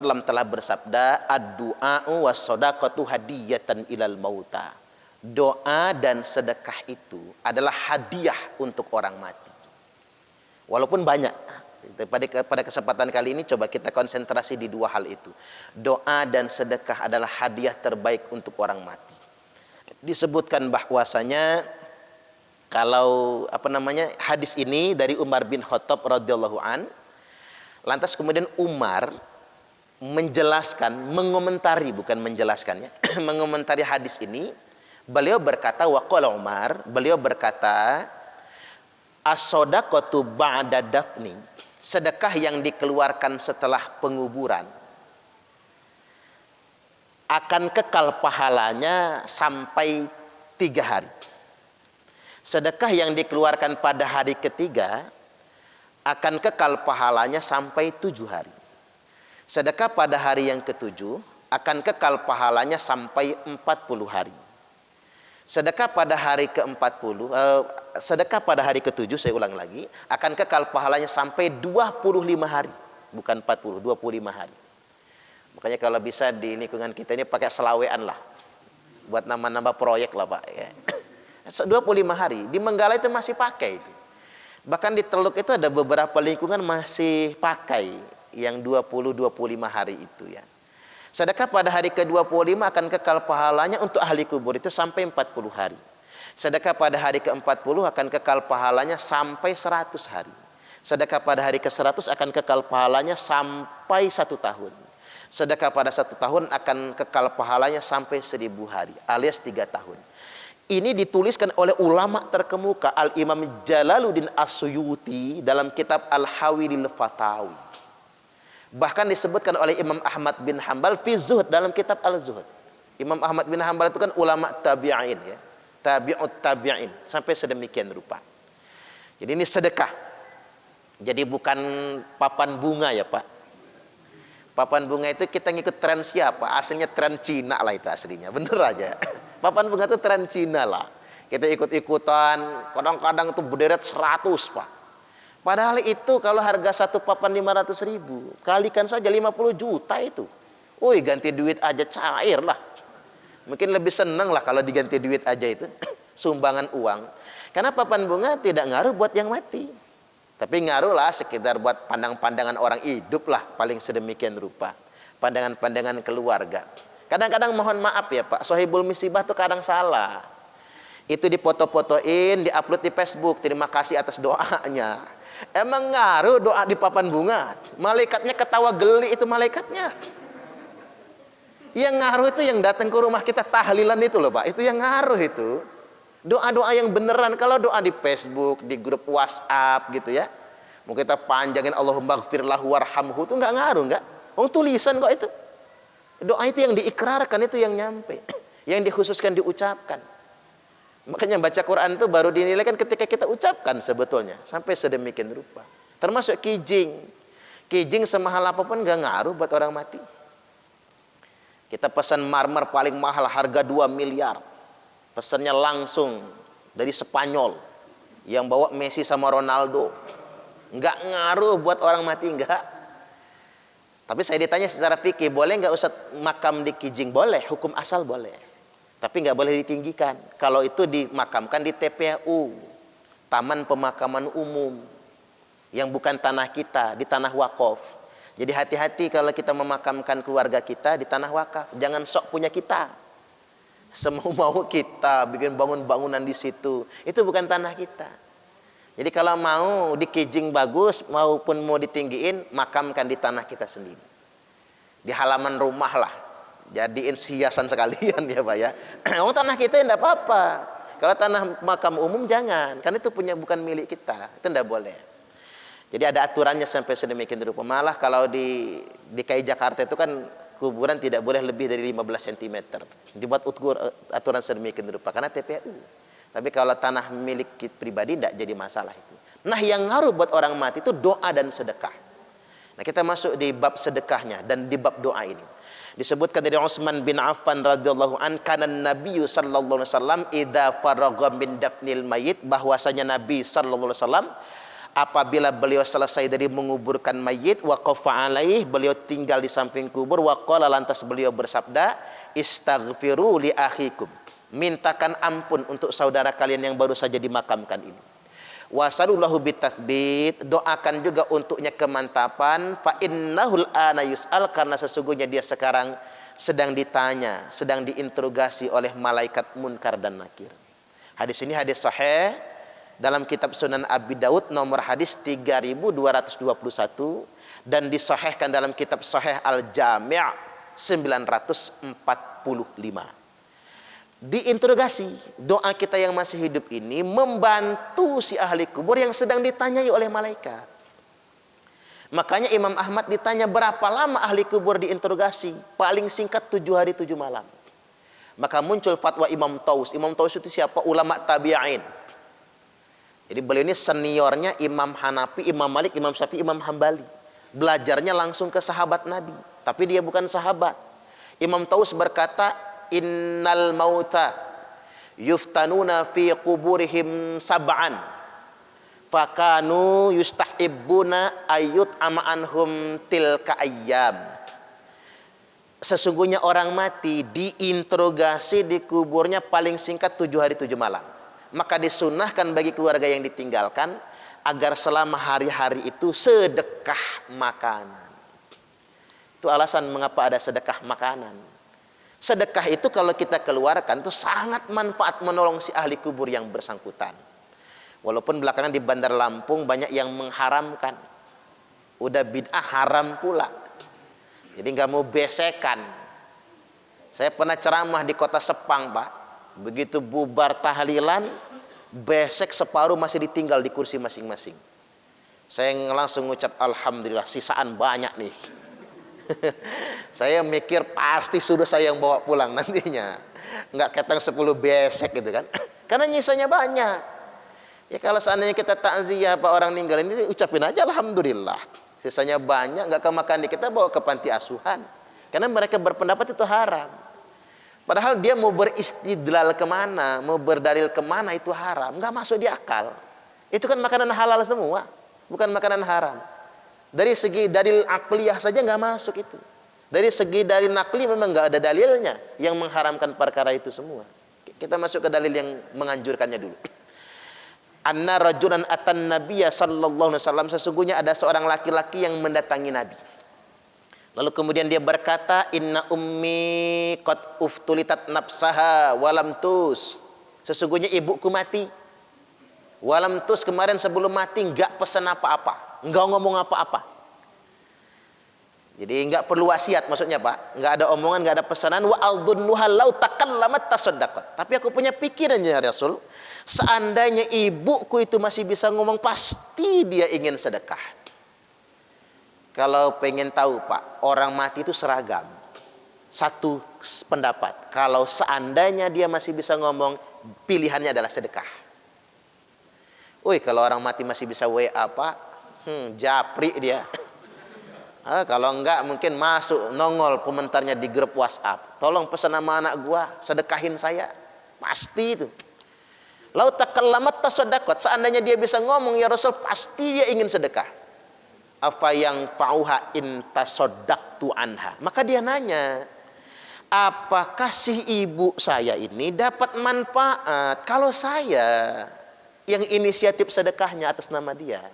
telah bersabda, ad-du'a'u was-shadaqatu hadiyatan ilal mauta. Doa dan sedekah itu adalah hadiah untuk orang mati. Walaupun banyak. Pada kesempatan kali ini coba kita konsentrasi di dua hal itu. Doa dan sedekah adalah hadiah terbaik untuk orang mati. Disebutkan bahwasanya kalau hadis ini dari Umar bin Khattab radhiyallahu an. Lantas kemudian Umar menjelaskan, mengomentari, bukan menjelaskannya, mengomentari hadis ini. Beliau berkata, waqala Umar, beliau berkata, as-shadaqatu ba'da dafni, sedekah yang dikeluarkan setelah penguburan akan kekal pahalanya sampai 3 hari. Sedekah yang dikeluarkan pada hari ketiga akan kekal pahalanya sampai 7 hari. Sedekah pada hari yang ketujuh akan kekal pahalanya sampai 40 hari. Sedekah pada hari ke-40, sedekah pada hari ke-7, saya ulang lagi, akan kekal pahalanya sampai 25 hari. Bukan 40, 25 hari. Makanya kalau bisa di lingkungan kita ini pakai selawean lah. Buat nambah-nambah proyek lah Pak. Ya. 25 hari. Di Menggala itu masih pakai itu. Bahkan di Teluk itu ada beberapa lingkungan masih pakai yang 20-25 hari itu ya. Sedekah pada hari ke-25 akan kekal pahalanya untuk ahli kubur itu sampai 40 hari. Sedekah pada hari ke-40 akan kekal pahalanya sampai 100 hari. Sedekah pada hari ke-100 akan kekal pahalanya sampai 1 tahun. Sedekah pada 1 tahun akan kekal pahalanya sampai 1000 hari alias 3 tahun. Ini dituliskan oleh ulama terkemuka Al-Imam Jalaluddin As-Suyuti dalam kitab Al-Hawilil Fatawi. Bahkan disebutkan oleh Imam Ahmad bin Hanbal fi Zuhud dalam kitab Al-Zuhud. Imam Ahmad bin Hanbal itu kan ulama tabi'in ya. Tabi'ut tabi'in sampai sedemikian rupa. Jadi ini sedekah. Jadi bukan papan bunga ya Pak. Papan bunga itu kita ngikut tren siapa? Aslinya tren Cina lah itu aslinya. Bener aja. Papan bunga itu tren Cina lah. Kita ikut-ikutan. Kadang-kadang itu berderet 100 Pak. Padahal itu kalau harga satu papan 500.000, kalikan saja 50 juta itu. Woi, ganti duit aja cair lah. Mungkin lebih senang lah kalau diganti duit aja itu. Sumbangan uang. Karena papan bunga tidak ngaruh buat yang mati. Tapi ngaruh lah sekitar buat pandang-pandangan orang hidup lah. Paling sedemikian rupa. Pandangan-pandangan keluarga. Kadang-kadang mohon maaf ya Pak. Sohibul Misibah tuh kadang salah. Itu dipoto-fotoin, diupload di Facebook. Terima kasih atas doanya. Emang ngaruh doa di papan bunga? Malaikatnya ketawa geli itu malaikatnya. Yang ngaruh itu yang datang ke rumah kita tahlilan itu loh Pak. Itu yang ngaruh itu. Doa-doa yang beneran. Kalau doa di Facebook, di grup WhatsApp gitu ya. Mau kita panjangin Allahumma gfirlahu warhamhu itu nggak ngaruh nggak? Tulisan kok itu. Doa itu yang diikrarkan itu yang nyampe. Yang dikhususkan diucapkan. Makanya baca Quran itu baru dinilai kan ketika kita ucapkan sebetulnya. Sampai sedemikian rupa. Termasuk kijing. Kijing semahal apapun gak ngaruh buat orang mati. Kita pesan marmer paling mahal harga 2 miliar. Pesannya langsung dari Spanyol. Yang bawa Messi sama Ronaldo. Gak ngaruh buat orang mati, enggak. Tapi saya ditanya secara fikih, boleh gak Ustaz makam di kijing? Boleh, hukum asal boleh. Tapi nggak boleh ditinggikan. Kalau itu dimakamkan di TPU, Taman Pemakaman Umum, yang bukan tanah kita, di tanah wakaf. Jadi hati-hati kalau kita memakamkan keluarga kita di tanah wakaf. Jangan sok punya kita. Semau-mau kita bikin bangun-bangunan di situ. Itu bukan tanah kita. Jadi kalau mau dikijing bagus maupun mau ditinggiin, makamkan di tanah kita sendiri. Di halaman rumah lah. Jadiin hiasan sekalian ya Pak ya. Oh tanah kita enggak apa-apa. Kalau tanah makam umum jangan. Karena itu bukan milik kita. Itu enggak boleh. Jadi ada aturannya sampai sedemikian rupa. Malah kalau di DKI Jakarta itu kan kuburan tidak boleh lebih dari 15 cm. Dibuat aturan sedemikian rupa. Karena TPU. Tapi kalau tanah milik pribadi enggak jadi masalah itu. Nah yang ngaruh buat orang mati itu doa dan sedekah. Nah kita masuk di bab sedekahnya dan di bab doa ini. Disebutkan dari Utsman bin Affan radhiyallahu an kana Nabi sallallahu alaihi wasallam idza faragha min dafnil mayit, bahwasanya Nabi sallallahu alaihi wasallam Apabila beliau selesai dari menguburkan mayit, waqafa alaih, beliau tinggal di samping kubur, waqala, lantas beliau bersabda, istaghfiru li akhikum, mintakan ampun untuk saudara kalian yang baru saja dimakamkan ini. Wasallallahu bitathbit, doakan juga untuknya kemantapan, fa innahul ana yus'al, karena sesungguhnya dia sekarang sedang ditanya, sedang diinterogasi oleh malaikat Munkar dan Nakir. Hadis ini hadis sahih dalam kitab Sunan Abi Daud nomor hadis 3221 dan disahihkan dalam kitab Sahih Al-Jami' 945. Diinterogasi, doa kita yang masih hidup ini membantu si ahli kubur yang sedang ditanyai oleh malaikat. Makanya Imam Ahmad ditanya berapa lama ahli kubur diinterogasi, paling singkat 7 hari 7 malam. Maka muncul fatwa Imam Taus. Imam Taus itu siapa? Ulama tabi'in. Jadi beliau ini seniornya Imam Hanafi, Imam Malik, Imam Syafi'i, Imam Hambali. Belajarnya langsung ke sahabat Nabi, tapi dia bukan sahabat. Imam Taus berkata, innal mauta yuftanuna fi quburihim sab'an fakanu yustahibbuna ayyut ama'anhum tilka ayyam. Sesungguhnya orang mati diinterogasi di kuburnya paling singkat 7 hari 7 malam. Maka disunahkan bagi keluarga yang ditinggalkan agar selama hari-hari itu sedekah makanan. Itu alasan mengapa ada sedekah makanan. Sedekah itu kalau kita keluarkan itu sangat manfaat menolong si ahli kubur yang bersangkutan. Walaupun belakangan di Bandar Lampung banyak yang mengharamkan. Udah bid'ah haram pula. Jadi nggak mau besekan. Saya pernah ceramah di kota Sepang, Pak. Begitu bubar tahlilan, besek separuh masih ditinggal di kursi masing-masing. Saya langsung ngucap alhamdulillah, sisaan banyak nih. Saya mikir pasti sudah saya yang bawa pulang nantinya. Nggak ketang 10 besek gitu kan. Karena nyisanya banyak. Ya kalau seandainya kita takziah Pak orang meninggal ini, ucapin aja alhamdulillah. Sisanya banyak, nggak kemakan di kita bawa ke panti asuhan. Karena mereka berpendapat itu haram. Padahal dia mau beristidlal kemana, mau berdalil kemana itu haram, nggak masuk di akal. Itu kan makanan halal semua, bukan makanan haram. Dari segi dalil akliyah saja nggak masuk itu. Dari segi dalil nakli memang nggak ada dalilnya yang mengharamkan perkara itu semua. Kita masuk ke dalil yang menganjurkannya dulu. Anna rajulan atan nabiyya sallallahu alaihi wasallam, sesungguhnya ada seorang laki-laki yang mendatangi Nabi. Lalu kemudian dia berkata, inna ummi qad uftulitat nafsaha walam tus. Sesungguhnya ibuku mati. Walam tus, kemarin sebelum mati enggak pesan apa-apa, enggak ngomong apa-apa. Jadi enggak perlu wasiat maksudnya, Pak. Enggak ada omongan, enggak ada pesanan. Wa aldunnuha law takallamat tasaddaqat. Tapi aku punya pikiran ya Rasul, seandainya ibuku itu masih bisa ngomong, pasti dia ingin sedekah. Kalau pengen tahu Pak, orang mati itu seragam. Satu pendapat, kalau seandainya dia masih bisa ngomong, pilihannya adalah sedekah. Woi, kalau orang mati masih bisa WA Pak, japri dia. Kalau enggak mungkin masuk nongol komentarnya di grup WhatsApp. Tolong pesan nama anak gua, sedekahin saya. Pasti itu. Lau takallamat tasaddaqat, seandainya dia bisa ngomong ya Rasul, pasti dia ingin sedekah. Apa yang fa'uha in tasaddaqtu anha. Maka dia nanya, apakah si ibu saya ini dapat manfaat kalau saya yang inisiatif sedekahnya atas nama dia?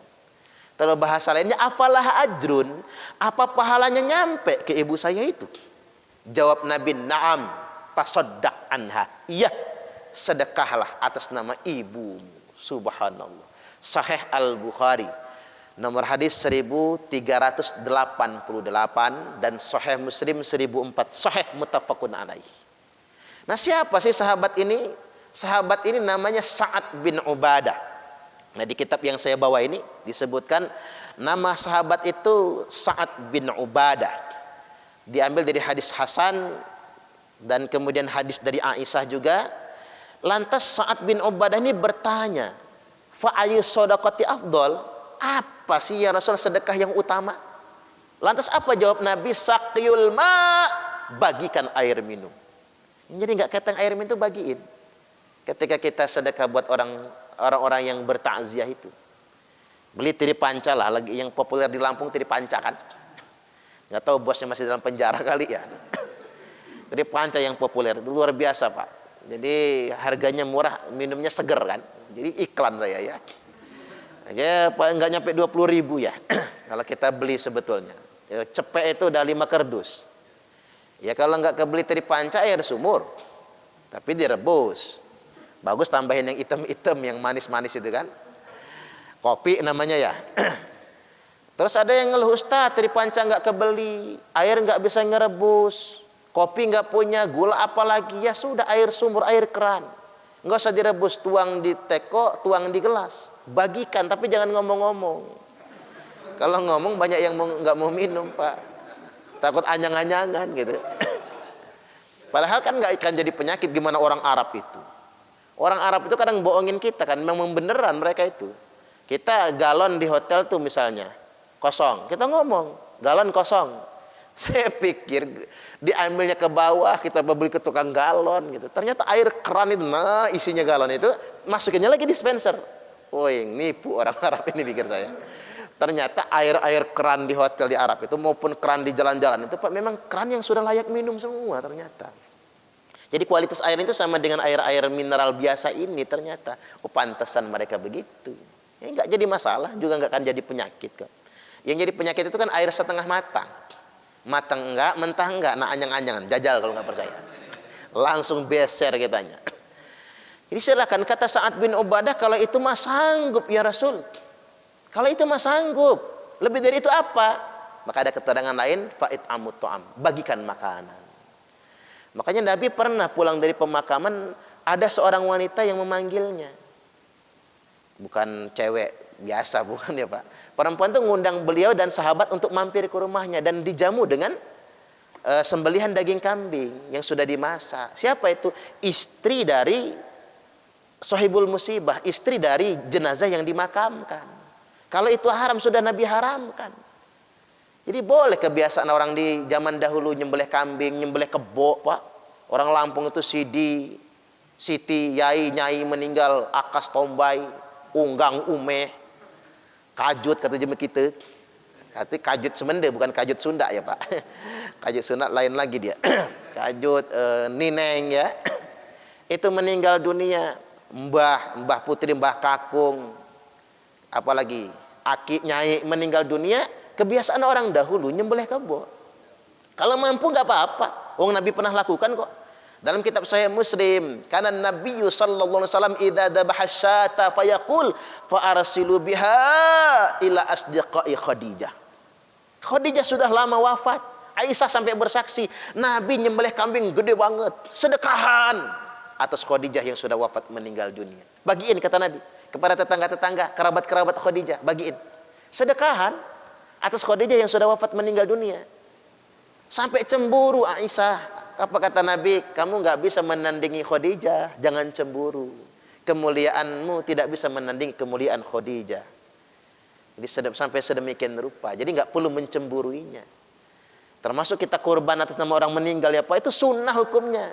Kalau bahasa lainnya, apalah ajrun, apa pahalanya nyampe ke ibu saya itu? Jawab Nabi, na'am tasaddaq anha. Iya, sedekahlah atas nama ibumu. Subhanallah. Sahih Al-Bukhari nomor hadis 1388 dan Sahih Muslim 1004, Sahih muttafaqun alaih. Nah, siapa sih sahabat ini? Sahabat ini namanya Sa'ad bin Ubadah. Nah, di kitab yang saya bawa ini disebutkan nama sahabat itu Sa'ad bin Ubadah. Diambil dari hadis Hasan dan kemudian hadis dari Aisyah juga. Lantas Sa'ad bin Ubadah ini bertanya, fa ayyu shadaqati afdal? Apa sih ya Rasul sedekah yang utama? Lantas apa jawab Nabi? Saqiyul ma, bagikan air minum. Jadi nggak keteng air minum itu bagiin. Ketika kita sedekah buat orang-orang yang bertakziah itu. Beli tiri panca lah, lagi yang populer di Lampung tiri panca kan. Nggak tahu bosnya masih dalam penjara kali ya. Tiri panca yang populer itu luar biasa Pak. Jadi harganya murah, minumnya seger kan. Jadi iklan saya ya. Ya Pak, nggak nyampe 20.000 ya. Kalau kita beli sebetulnya. Ya, cepek itu udah 5 kardus. Ya kalau nggak kebeli teri panca air sumur. Tapi direbus. Bagus tambahin yang hitam-hitam, yang manis-manis itu kan. Kopi namanya ya. Terus ada yang ngeluh, Ustaz, teri panca nggak kebeli, air nggak bisa ngerebus, kopi nggak punya, gula apa lagi? Ya sudah, air sumur, air keran. Nggak usah direbus, tuang di teko, tuang di gelas. Bagikan, tapi jangan ngomong-ngomong. Kalau ngomong banyak yang nggak mau minum Pak, takut anyang-anyangan gitu. Padahal kan nggak akan jadi penyakit. Gimana orang Arab itu? Orang Arab itu kadang bohongin kita kan, memang beneran mereka itu. Kita galon di hotel tuh misalnya kosong, kita ngomong galon kosong. Saya pikir diambilnya ke bawah, kita beli ke tukang galon gitu. Ternyata air keran itu, nah isinya galon itu, masukinnya lagi dispenser. Woi, nipu orang Arab ini pikir saya. Ternyata air keran di hotel di Arab itu maupun keran di jalan-jalan itu Pak, memang keran yang sudah layak minum semua ternyata. Jadi kualitas air itu sama dengan air-air mineral biasa ini ternyata. Oh, pantesan mereka begitu. Ya nggak jadi masalah, juga nggak akan jadi penyakit kok. Yang jadi penyakit itu kan air setengah matang. Matang enggak, mentah enggak, nah anyang-anyangan, jajal kalau nggak percaya. Langsung beser kitanya. Jadi silakan, kata Sa'ad bin Ubadah, kalau itu mah sanggup ya Rasul. Kalau itu mah sanggup. Lebih dari itu apa? Maka ada keterangan lain, fa'id amut to'am, bagikan makanan. Makanya Nabi pernah pulang dari pemakaman, ada seorang wanita yang memanggilnya. Bukan cewek biasa, bukan ya Pak. Perempuan itu ngundang beliau dan sahabat untuk mampir ke rumahnya dan dijamu dengan sembelihan daging kambing yang sudah dimasak. Siapa itu? Istri dari sahibul musibah, istri dari jenazah yang dimakamkan. Kalau itu haram, sudah Nabi haramkan. Jadi boleh kebiasaan orang di zaman dahulu nyembelih kambing, nyembelih kebo Pak. Orang Lampung itu Siti, Yai, Nyai meninggal, akas tombai, unggang umeh, kajut kata jemaah kita. Kata kajut Semende, bukan kajut Sunda ya Pak. Kajut Sunda lain lagi dia. Kajut Nineng ya. Itu meninggal dunia. Mbah Putri, Mbah Kakung, apalagi Aki, Nyai meninggal dunia. Kebiasaan orang dahulu nyembelih kebo. Kalau mampu nggak apa-apa. Wong Nabi pernah lakukan kok. Dalam kitab Sahih Muslim, karena Nabi sallallahu alaihi wasallam idza dhabaha syata fayaqul fa arsilu biha ila asdiqai Khadijah. Khadijah sudah lama wafat. Aisyah sampai bersaksi, Nabi nyembelih kambing gede banget, sedekahan atas Khadijah yang sudah wafat meninggal dunia. Bagiin kata Nabi kepada tetangga-tetangga, kerabat-kerabat Khadijah, bagiin. Sedekahan atas Khadijah yang sudah wafat meninggal dunia. Sampai cemburu Aisyah. Apa kata Nabi? Kamu nggak bisa menandingi Khadijah, jangan cemburu. Kemuliaanmu tidak bisa menandingi kemuliaan Khadijah. Jadi sampai sedemikian rupa. Jadi nggak perlu mencemburuinya. Termasuk kita kurban atas nama orang meninggal ya Pak, itu sunnah hukumnya.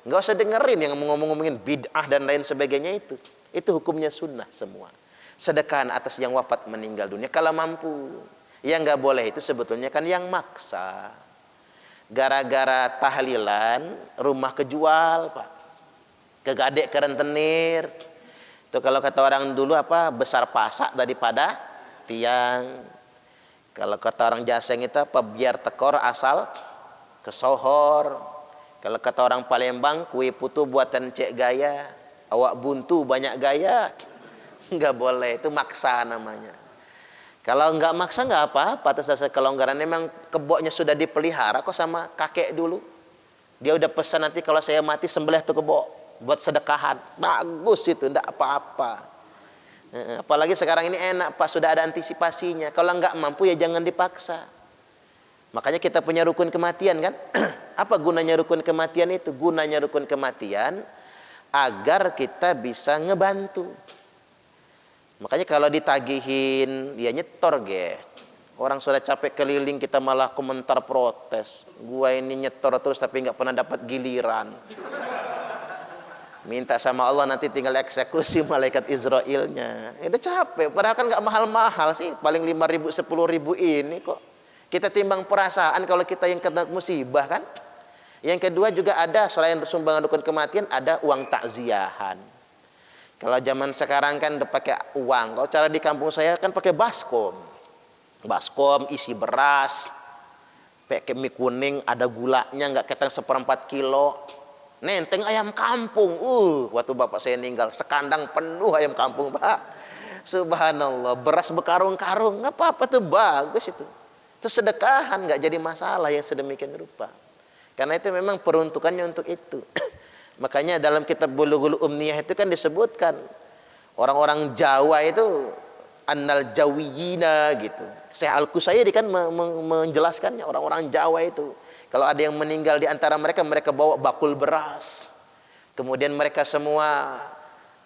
Nggak usah dengerin yang ngomong-ngomongin bid'ah dan lain sebagainya itu. Itu hukumnya sunnah semua. Sedekah atas yang wafat meninggal dunia kalau mampu. Yang nggak boleh itu sebetulnya kan yang maksa. Gara-gara tahlilan rumah kejual Pak, kegadek ke rentenir. Itu kalau kata orang dulu apa, besar pasak daripada tiang. Kalau kata orang Jaseng itu apa, biar tekor asal kesohor. Kalau kata orang Palembang, kue putu buatan cek gaya, awak buntu banyak gaya. Nggak boleh, itu maksa namanya. Kalau nggak maksa nggak apa-apa, atas dasar kelonggaran. Memang keboknya sudah dipelihara kok sama kakek dulu. Dia udah pesan nanti kalau saya mati sembelih tuh kebok buat sedekahan. Bagus itu, nggak apa-apa. Apalagi sekarang ini enak Pak, sudah ada antisipasinya. Kalau nggak mampu ya jangan dipaksa. Makanya kita punya rukun kematian kan? Apa gunanya rukun kematian itu? Gunanya rukun kematian agar kita bisa ngebantu. Makanya kalau ditagihin, ya nyetor ge. Orang sudah capek keliling, kita malah komentar protes. Gua ini nyetor terus tapi nggak pernah dapat giliran. Minta sama Allah nanti tinggal eksekusi malaikat Israilnya. Udah capek, padahal kan nggak mahal-mahal sih, paling 5.000 10.000 ini kok. Kita timbang perasaan kalau kita yang kena musibah kan. Yang kedua juga ada selain sumbangan rukun kematian ada uang takziahan. Kalau zaman sekarang kan udah pakai uang. Kalau cara di kampung saya kan pakai baskom. Baskom isi beras, pakai mie kuning, ada gulanya nggak ketang 1/4 kilo. Nenteng ayam kampung. Waktu bapak saya meninggal sekandang penuh ayam kampung, Pak. Subhanallah, beras bekarung-karung. Nggak apa-apa tuh, bagus itu. Itu sedekahan, nggak jadi masalah yang sedemikian rupa. Karena itu memang peruntukannya untuk itu. Makanya dalam kitab Bulughul Umniyah itu kan disebutkan orang-orang Jawa itu annal jawiyina gitu. Syekh Al-Qusayri kan menjelaskannya orang-orang Jawa itu. Kalau ada yang meninggal di antara mereka, mereka bawa bakul beras. Kemudian mereka semua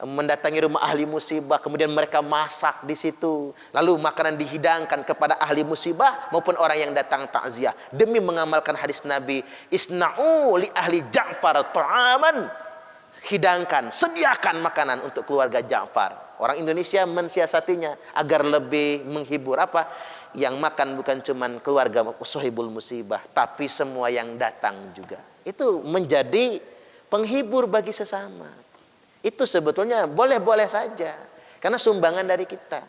mendatangi rumah ahli musibah, kemudian mereka masak di situ. Lalu makanan dihidangkan kepada ahli musibah maupun orang yang datang takziah demi mengamalkan hadis Nabi, isna'u li ahli Ja'far ta'aman. Hidangkan, sediakan makanan untuk keluarga Ja'far. Orang Indonesia mensiasatinya agar lebih menghibur apa? Yang makan bukan cuman keluarga sahibul musibah, tapi semua yang datang juga. Itu menjadi penghibur bagi sesama. Itu sebetulnya boleh-boleh saja, karena sumbangan dari kita.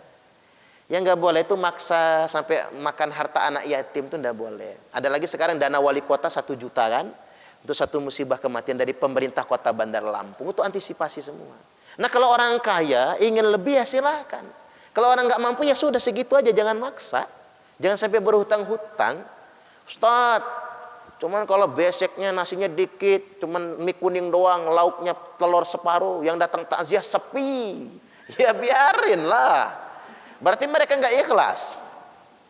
Yang nggak boleh itu maksa sampai makan harta anak yatim, itu nggak boleh. Ada lagi sekarang dana wali kota 1 juta kan, untuk satu musibah kematian dari pemerintah kota Bandar Lampung, itu antisipasi semua. Nah kalau orang kaya ingin lebih ya silakan. Kalau orang nggak mampu ya sudah segitu aja, jangan maksa. Jangan sampai berhutang-hutang. Ustadz, cuman kalau beseknya nasinya dikit, cuman mie kuning doang, lauknya telur separuh, yang datang takziah sepi. Ya biarin lah. Berarti mereka nggak ikhlas.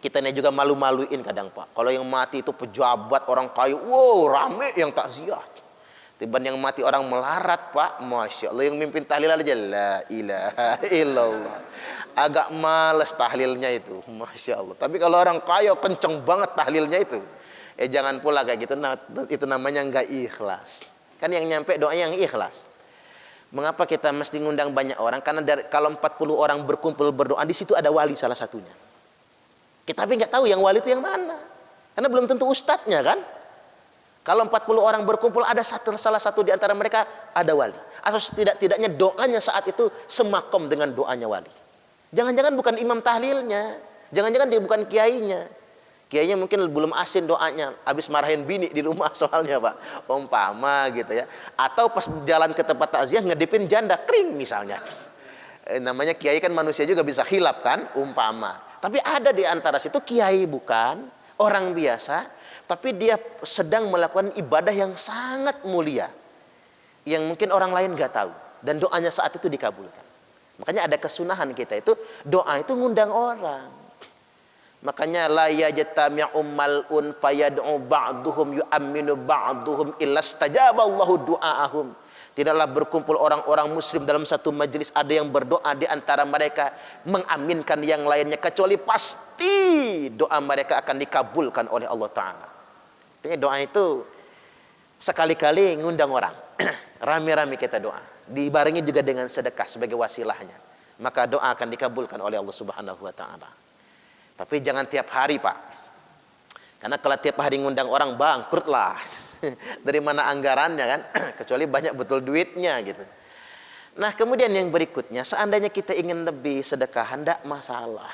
Kita ini juga malu-maluin kadang, Pak. Kalau yang mati itu pejabat, orang kaya, wow rame yang takziah. Tiba yang mati orang melarat, Pak. Masya Allah, yang mimpin tahlil aja la ilaha illallah. Agak males tahlilnya itu, Masya Allah. Tapi kalau orang kaya kenceng banget tahlilnya itu, jangan pula kayak gitu. Nah, itu namanya nggak ikhlas. Kan yang nyampe doanya yang ikhlas. Mengapa kita mesti ngundang banyak orang? Karena kalau 40 orang berkumpul berdoa, di situ ada wali salah satunya. Kita tapi nggak tahu yang wali itu yang mana. Karena belum tentu ustadznya kan. Kalau 40 orang berkumpul, ada salah satu di antara mereka ada wali. Atau setidak-tidaknya doanya saat itu semakom dengan doanya wali. Jangan-jangan bukan imam tahlilnya. Jangan-jangan dia bukan kiainya. Kiainya mungkin belum asin doanya. Habis marahin bini di rumah soalnya, Pak. Umpama gitu ya. Atau pas jalan ke tempat takziah ngedipin janda kering misalnya. Namanya kiai kan manusia juga bisa hilap kan. Umpama. Tapi ada di antara situ kiai bukan. Orang biasa. Tapi dia sedang melakukan ibadah yang sangat mulia. Yang mungkin orang lain gak tahu. Dan doanya saat itu dikabulkan. Makanya ada kesunahan kita itu. Doa itu ngundang orang. Makanya la yajtami'u mal'un fayad'u ba'duhum yu'amminu ba'duhum illa stajaballahu du'aahum. Tidaklah berkumpul orang-orang muslim dalam satu majelis, ada yang berdoa di antara mereka mengaminkan yang lainnya, kecuali pasti doa mereka akan dikabulkan oleh Allah Ta'ala. Jadi doa itu sekali-kali ngundang orang. Rame-rame kita doa. Dibarengi juga dengan sedekah sebagai wasilahnya. Maka doa akan dikabulkan oleh Allah Subhanahu wa Ta'ala. Tapi jangan tiap hari, Pak. Karena kalau tiap hari ngundang orang bangkrut lah. Dari mana anggarannya kan? Kecuali banyak betul duitnya gitu. Nah, kemudian yang berikutnya, seandainya kita ingin lebih sedekah, tidak masalah.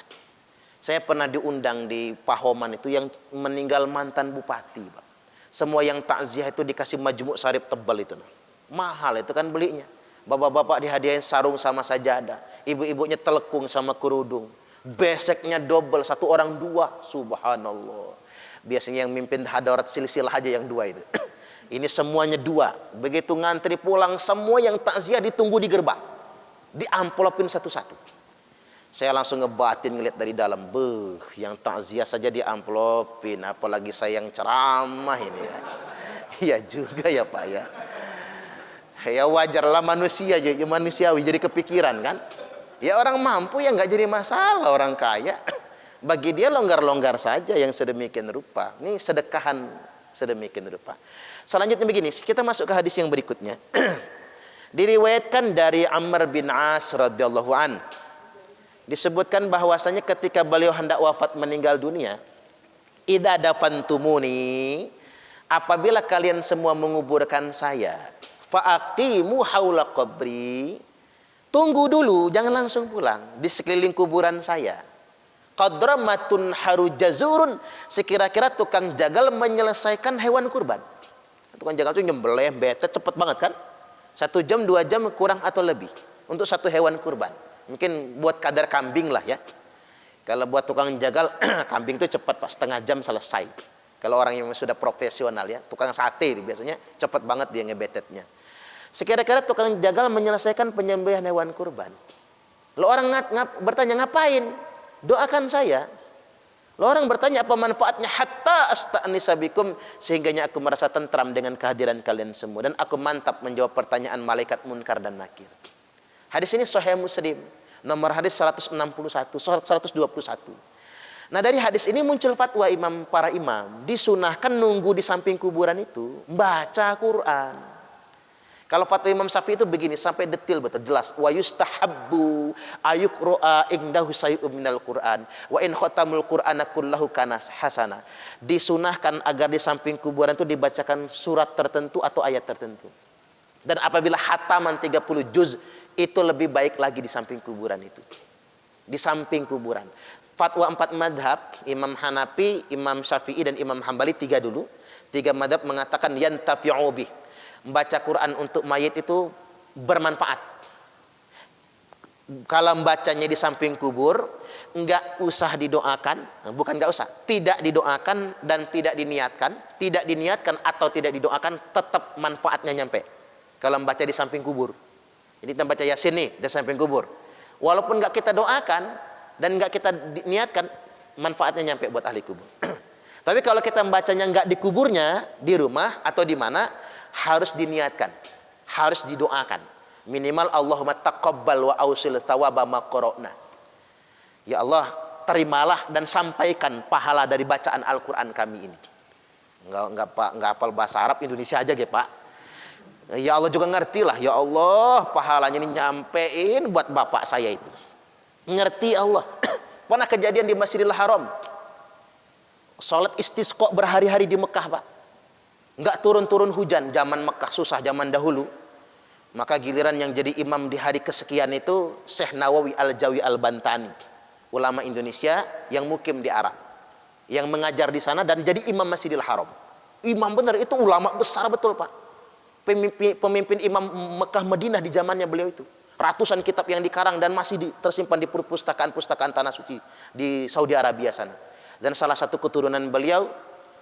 Saya pernah diundang di Pahoman itu yang meninggal mantan bupati, Pak. Semua yang takziah itu dikasih majmuk sarip tebal itu. Mahal itu kan belinya. Bapak-bapak dihadiahin sarung sama sajadah. Ibu-ibunya telekung sama kerudung. Beseknya double, 1 orang 2. Subhanallah. Biasanya yang mimpin hadarat silsilah aja yang 2 itu. Ini semuanya 2. Begitu ngantri pulang, semua yang takziah ditunggu di gerbang. Diamplopin satu-satu. Saya langsung ngebatin ngeliat dari dalam. Yang takziah saja diamplopin, apalagi saya yang ceramah ini ya. Iya juga ya, Pak ya. Ya wajarlah manusia, jadi manusiawi, jadi kepikiran kan. Ya orang mampu ya nggak jadi masalah, orang kaya. Bagi dia longgar-longgar saja yang sedemikian rupa. Ini sedekahan sedemikian rupa. Selanjutnya begini, kita masuk ke hadis yang berikutnya. Diriwayatkan dari Amr bin As radhiyallahu an, disebutkan bahwasanya ketika beliau hendak wafat meninggal dunia, idza dafantumuni, apabila kalian semua menguburkan saya, faaqimu haula qabri, tunggu dulu, jangan langsung pulang di sekeliling kuburan saya. Qadramatun harujazurun, sekira-kira tukang jagal menyelesaikan hewan kurban. Tukang jagal itu nyembelih betet cepet banget kan? 1 jam 2 jam kurang atau lebih untuk satu hewan kurban. Mungkin buat kadar kambing lah ya. Kalau buat tukang jagal kambing itu cepat, Pak, setengah jam selesai. Kalau orang yang sudah profesional ya, tukang sate biasanya cepat banget dia ngebetetnya. Sekira-kira tukang jagal menyelesaikan penyembelihan hewan kurban. Lo orang bertanya, ngapain? Doakan saya. Lo orang bertanya, apa manfaatnya? Hatta asta'nisa bikum, sehingganya aku merasa tentram dengan kehadiran kalian semua, dan aku mantap menjawab pertanyaan malaikat munkar dan nakir. Hadis ini Sahih Muslim, nomor hadis 161, 121. Nah, dari hadis ini muncul fatwa para imam, disunahkan nunggu di samping kuburan itu baca Quran. Kalau fatwa Imam Syafi'i itu begini, sampai detil betul jelas. Wa yustahabbu ayuqra'a indahu syai'un minal Qur'an wa in khatamul Qur'ana kullahu kana hasana. Disunahkan agar di samping kuburan itu dibacakan surat tertentu atau ayat tertentu. Dan apabila khataman 30 juz, itu lebih baik lagi di samping kuburan itu. Di samping kuburan. Fatwa 4 madhab, Imam Hanafi, Imam Syafi'i, dan Imam Hambali, 3 dulu. 3 madhab mengatakan yantafi'u bih. Membaca Quran untuk mayit itu bermanfaat. Kalau membacanya di samping kubur, enggak usah didoakan, bukan enggak usah, tidak didoakan dan tidak diniatkan. Tidak diniatkan atau tidak didoakan, tetap manfaatnya nyampe. Kalau membaca di samping kubur. Jadi kita baca Yasin nih di samping kubur. Walaupun enggak kita doakan dan enggak kita niatkan, manfaatnya nyampe buat ahli kubur. Tapi kalau kita membacanya enggak di kuburnya, di rumah atau di mana, harus diniatkan, harus didoakan. Minimal Allahumma taqabbal wa ausil thawaba ma qara'na. Ya Allah, terimalah dan sampaikan pahala dari bacaan Al-Qur'an kami ini. Enggak hafal bahasa Arab, Indonesia aja ya, Pak. Ya Allah juga ngerti lah, ya Allah, pahalanya ini nyampein buat bapak saya itu. Ngerti Allah. Pernah kejadian di Masjidil Haram. Salat istisqa berhari-hari di Mekah, Pak. Enggak turun-turun hujan, zaman Mekah susah zaman dahulu. Maka giliran yang jadi imam di hari kesekian itu Syekh Nawawi Al-Jawi Al-Bantani, ulama Indonesia yang mukim di Arab, yang mengajar di sana dan jadi imam Masjidil Haram. Imam benar itu, ulama besar betul, Pak. Pemimpin imam Mekah Madinah di zamannya beliau itu. Ratusan kitab yang dikarang dan masih tersimpan di perpustakaan-pustakaan tanah suci di Saudi Arabia sana. Dan salah satu keturunan beliau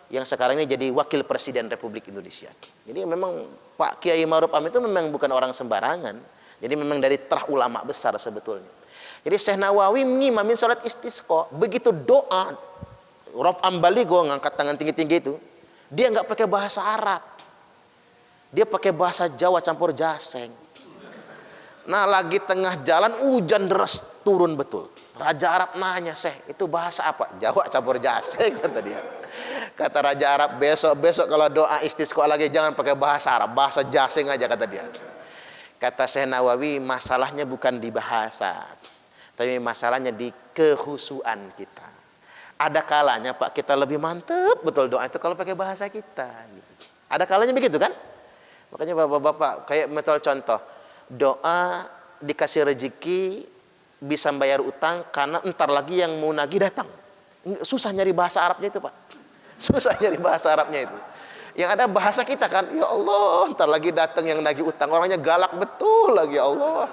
yang sekarang ini jadi wakil presiden Republik Indonesia. Jadi memang Pak Kiai Ma'ruf Amin itu memang bukan orang sembarangan. Jadi memang dari terah ulama besar sebetulnya. Jadi Syekh Nawawi mengimamin salat istisqa. Begitu doa, Rabb Ambaligo ngangkat tangan tinggi-tinggi itu, dia nggak pakai bahasa Arab. Dia pakai bahasa Jawa campur jaseng. Nah, lagi tengah jalan hujan deras turun betul. Raja Arab nanya, "Syekh, itu bahasa apa?" Jawa campur jaseng, kata dia. Kata Raja Arab, besok kalau doa istisqa lagi jangan pakai bahasa Arab, bahasa jaseng aja, kata dia. Kata Syekh Nawawi, masalahnya bukan di bahasa, tapi masalahnya di kehusuan kita. Ada kalanya, Pak, kita lebih mantep betul doa itu kalau pakai bahasa kita. Gitu. Ada kalanya begitu kan? Makanya bapak-bapak, kayak metode contoh, doa dikasih rezeki bisa bayar utang karena entar lagi yang mau nagih datang. Susah nyari bahasa Arabnya itu, Pak. Susah nyari bahasa Arabnya itu. Yang ada bahasa kita kan, ya Allah, entar lagi datang yang nagih utang, orangnya galak betul lagi, ya Allah.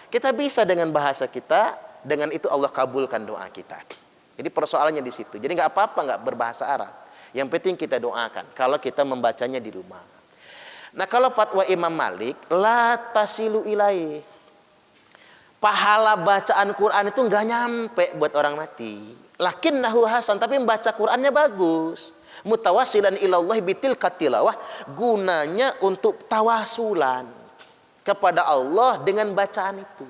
Kita bisa dengan bahasa kita, dengan itu Allah kabulkan doa kita. Jadi persoalannya di situ. Jadi nggak apa-apa nggak berbahasa Arab. Yang penting kita doakan kalau kita membacanya di rumah. Nah, kalau fatwa Imam Malik, la tasilu ilaih. Pahala bacaan Quran itu nggak nyampe buat orang mati. Lakinnahu hasan, tapi membaca Qurannya bagus. Mutawasilan ilallah bitil katilawah, gunanya untuk tawasulan kepada Allah dengan bacaan itu.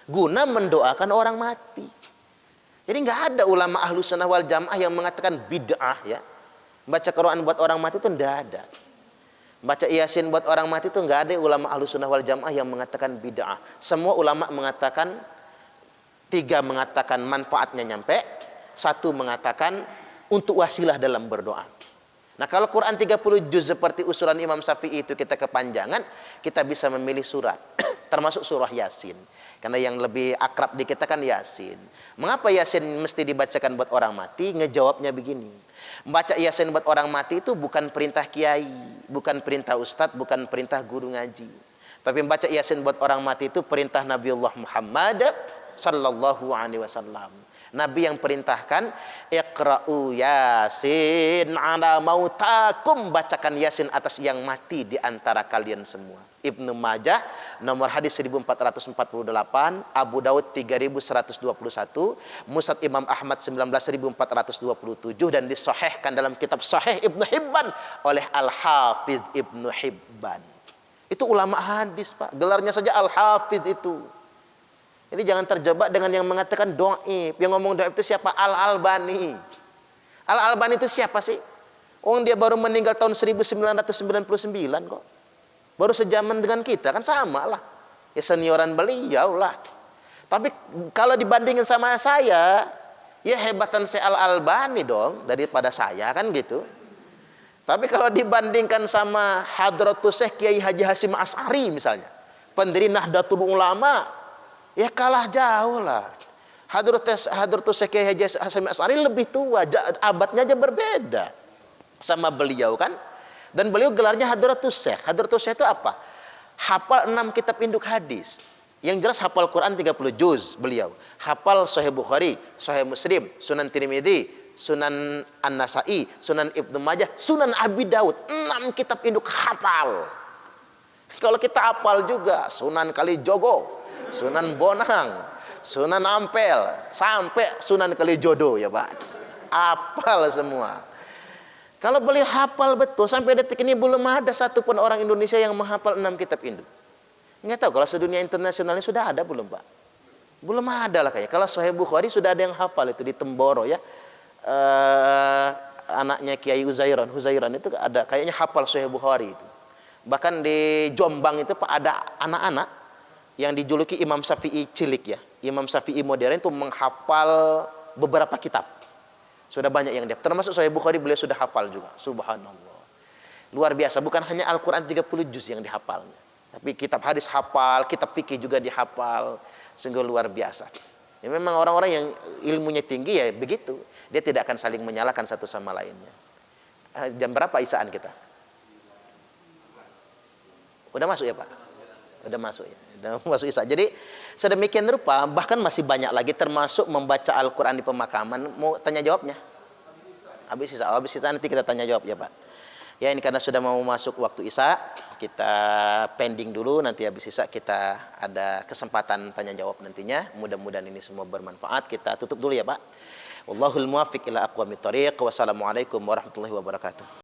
Guna mendoakan orang mati. Jadi nggak ada ulama ahlu sunnah wal jamaah yang mengatakan bid'ah ya. Baca Quran buat orang mati itu nggak ada. Baca Yasin buat orang mati itu nggak ada ulama Ahlussunnah wal Jamaah yang mengatakan bid'ah. Semua ulama mengatakan, 3 mengatakan manfaatnya nyampe, 1 mengatakan untuk wasilah dalam berdoa. Nah, kalau Quran 30 juz seperti usulan Imam Syafi'i itu kita kepanjangan, kita bisa memilih surat, termasuk surah Yasin. Karena yang lebih akrab di kita kan Yasin. Mengapa Yasin mesti dibacakan buat orang mati? Ngejawabnya begini. Membaca Yasin buat orang mati itu bukan perintah kiai, bukan perintah ustadz, bukan perintah guru ngaji. Tapi membaca Yasin buat orang mati itu perintah Nabiullah Muhammad sallallahu alaihi wasallam. Nabi yang perintahkan, Iqra'u Yasin ala mautakum, bacakan Yasin atas yang mati di antara kalian semua. Ibnu Majah nomor hadis 1448, Abu Daud 3121, Musnad Imam Ahmad 19427, dan disahihkan dalam kitab Sahih Ibnu Hibban oleh Al-Hafiz Ibnu Hibban. Itu ulama hadis, Pak. Gelarnya saja Al-Hafiz itu. Jadi jangan terjebak dengan yang mengatakan dhaif. Yang ngomong dhaif itu siapa? Al-Albani. Al-Albani itu siapa sih? Dia baru meninggal tahun 1999 kok. Baru sejaman dengan kita, kan sama lah. Ya senioran beliau lah. Tapi kalau dibandingin sama saya, ya hebatan saya Al-Albani dong daripada saya, kan gitu. Tapi kalau dibandingkan sama Hadratus Syekh Kiai Haji Hasyim Asy'ari misalnya, pendiri Nahdlatul Ulama, ya kalah jauh lah. Hadratus Syekh Kiai Haji Hasyim Asy'ari lebih tua, abadnya aja berbeda sama beliau kan. Dan beliau gelarnya Hadratus Syekh. Hadratus Syekh itu apa? Hafal 6 kitab induk hadis. Yang jelas hafal Quran 30 juz beliau. Hafal Sahih Bukhari, Sahih Muslim, Sunan Tirmidzi, Sunan An-Nasa'i, Sunan Ibnu Majah, Sunan Abi Daud. 6 kitab induk hafal. Kalau kita hafal juga Sunan Kalijogo, Sunan Bonang, Sunan Ampel, sampai Sunan Kalijodo ya Pak. Hafal semua. Kalau beliau hafal betul, sampai detik ini belum ada satupun orang Indonesia yang menghafal 6 kitab induk. Nggak tahu kalau sedunia internasionalnya sudah ada belum Pak? Belum ada lah kayaknya. Kalau Sahih Bukhari sudah ada yang hafal itu di Temboro ya. Anaknya Kiai Huzairan itu ada kayaknya hafal Sahih Bukhari itu. Bahkan di Jombang itu Pak ada anak-anak yang dijuluki Imam Syafi'i cilik ya. Imam Syafi'i modern itu menghafal beberapa kitab. Sudah banyak yang dia, termasuk Sahih Bukhari beliau sudah hafal juga. Subhanallah. Luar biasa, bukan hanya Al-Quran 30 juz yang dihafalnya. Tapi kitab hadis hafal, kitab fikih juga dihafal. Sungguh luar biasa. Ya, memang orang-orang yang ilmunya tinggi ya begitu. Dia tidak akan saling menyalahkan satu sama lainnya. Jam berapa isaan kita? Udah masuk ya Pak? Udah masuk ya. Udah masuk isya. Jadi sedemikian rupa, bahkan masih banyak lagi termasuk membaca Al-Quran di pemakaman. Mau tanya jawabnya? Habis isya nanti kita tanya jawab ya Pak. Ya ini karena sudah mau masuk waktu isya, kita pending dulu, nanti habis isya kita ada kesempatan tanya jawab nantinya. Mudah-mudahan ini semua bermanfaat. Kita tutup dulu ya Pak. Wallahul muwaffiq ila aqwamit thoriq. Wassalamualaikum warahmatullahi wabarakatuh.